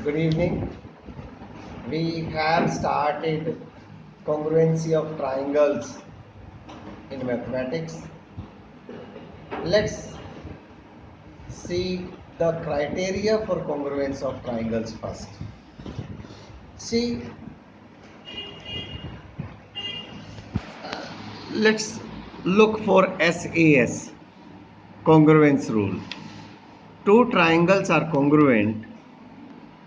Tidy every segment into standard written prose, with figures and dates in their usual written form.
Good evening. We have started congruency of triangles in mathematics. Let's see the criteria for congruence of triangles first. See, let's look for SAS, congruence rule. Two triangles are congruent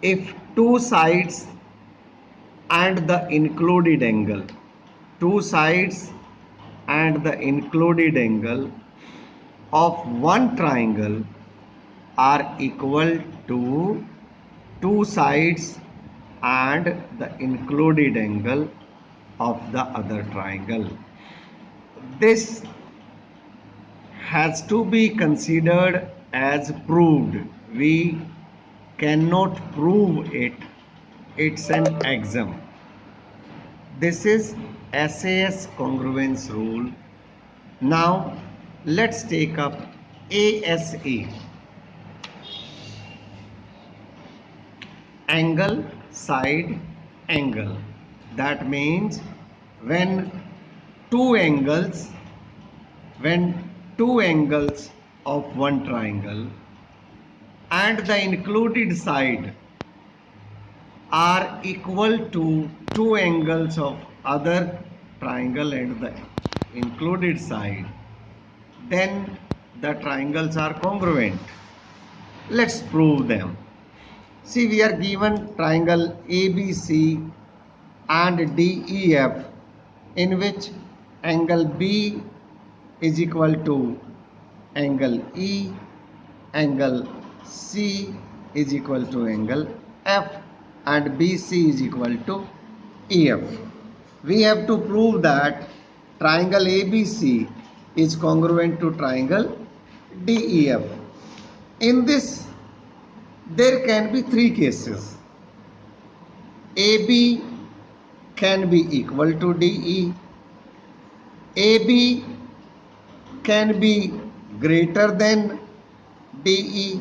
if two sides and the included angle, two sides and the included angle of one triangle are equal to two sides and the included angle of the other triangle. This has to be considered as proved. We cannot prove it. It's an axiom. This is SAS congruence rule. Now let's take up ASA. Angle, side, angle. That means when two angles of one triangle and the included side are equal to two angles of other triangle and the included side, then the triangles are congruent. Let's prove them. See, we are given triangle ABC and DEF, in which angle B is equal to angle E, angle C is equal to angle F, and BC is equal to EF. We have to prove that triangle ABC is congruent to triangle DEF. In this, there can be three cases. AB can be equal to DE, AB can be greater than DE,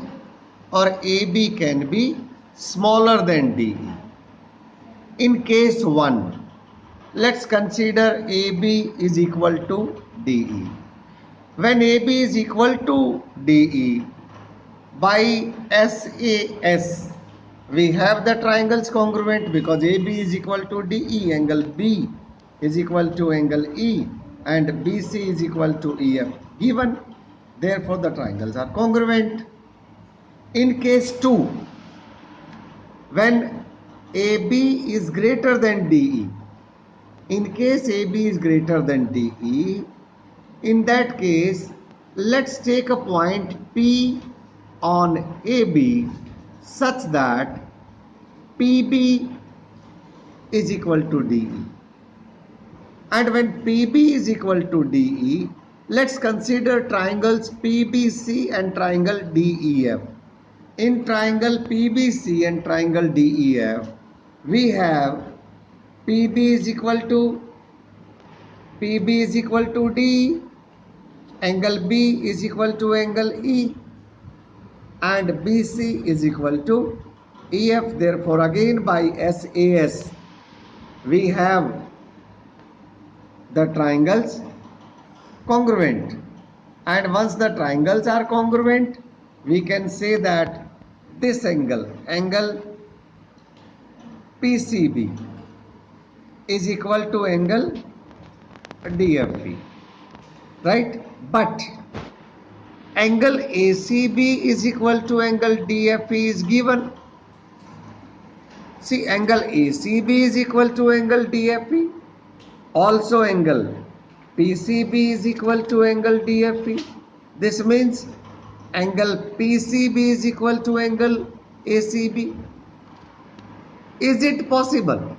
or AB can be smaller than DE. In case 1, let's consider AB is equal to DE. When AB is equal to DE, by SAS, we have the triangles congruent because AB is equal to DE, angle B is equal to angle E, and BC is equal to EF given. Therefore, the triangles are congruent. In case 2, when AB is greater than DE, in case AB is greater than DE, in that case, let's take a point P on AB such that PB is equal to DE. And when PB is equal to DE, let's consider triangles PBC and triangle DEF. In triangle PBC and triangle DEF, we have PB is equal to D, angle B is equal to angle E, and BC is equal to EF. Therefore, again by SAS, we have the triangles congruent. And once the triangles are congruent, we can say that this angle PCB is equal to angle DFB, right? But angle ACB is equal to angle DFE is given. See, angle ACB is equal to angle DFE. Also, angle PCB is equal to angle DFE. This means angle PCB is equal to angle ACB. Is it possible?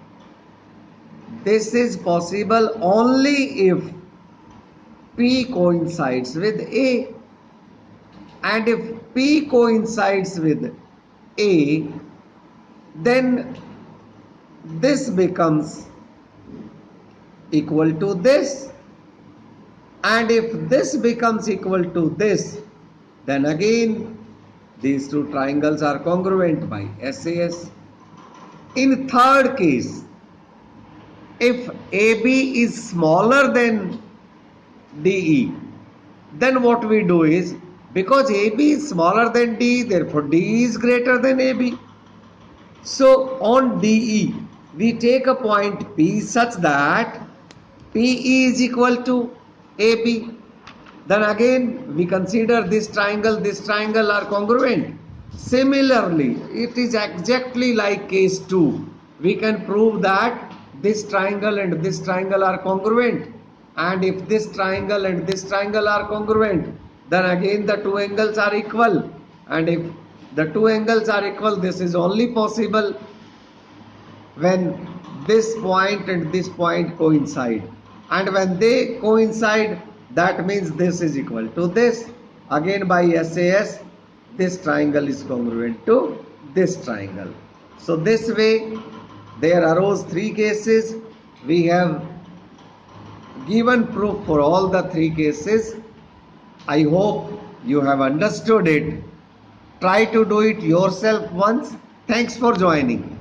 This is possible only if P coincides with A. And if P coincides with A, then this becomes equal to this. And if this becomes equal to this, then again these two triangles are congruent by SAS. In third case, if AB is smaller than DE, then what we do is, because AB is smaller than DE, therefore DE is greater than AB. So on DE, we take a point P such that PE is equal to AB. Then again we consider this triangle are congruent. Similarly, it is exactly like case 2. We can prove that this triangle and this triangle are congruent. And if this triangle and this triangle are congruent, then again the two angles are equal. And if the two angles are equal, this is only possible when this point and this point coincide, and when they coincide, that means this is equal to this. Again by SAS, this triangle is congruent to this triangle. So this way there arose three cases. We have given proof for all the three cases. I hope you have understood it. Try to do it yourself once. Thanks for joining.